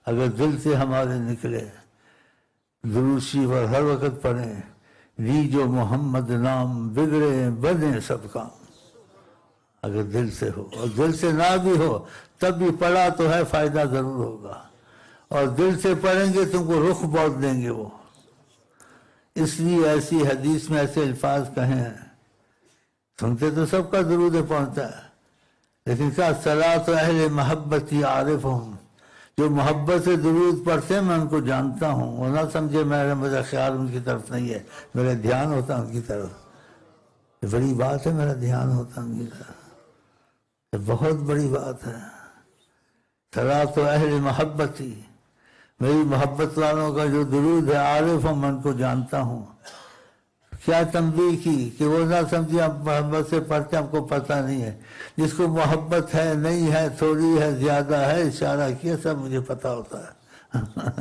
اگر دل سے ہمارے نکلے، درود شریف اور ہر وقت پڑھیں، لی جو محمد نام، بگڑے بنے سب کام۔ اگر دل سے ہو، اور دل سے نہ بھی ہو تب بھی پڑھا تو ہے، فائدہ ضرور ہوگا۔ اور دل سے پڑھیں گے تم کو رخ بہت دیں گے وہ، اس لیے ایسی حدیث میں ایسے الفاظ کہے ہیں۔ سنتے تو سب کا درود پہنچتا ہے، لیکن کیا صلاۃ اہل محبتی عارفہم، جو محبت سے درود پڑھتے ہیں میں ان کو جانتا ہوں، وہ نہ سمجھے میرا خیال ان کی طرف نہیں ہے، میرا دھیان ہوتا ان کی طرف۔ یہ بڑی بات ہے، میرا دھیان ہوتا ان کی طرف، یہ بہت بڑی بات ہے۔ صلاۃ اہل محبتی، میری محبت والوں کا جو درود ہے، عارف ہوں، میں ان کو جانتا ہوں۔ کیا تنبیہ کی کہ وہ نہ سمجھے ہم محبت سے پڑھتے، ہم کو پتہ نہیں ہے۔ جس کو محبت ہے، نہیں ہے، تھوڑی ہے، زیادہ ہے، اشارہ کیا، سب مجھے پتہ ہوتا ہے۔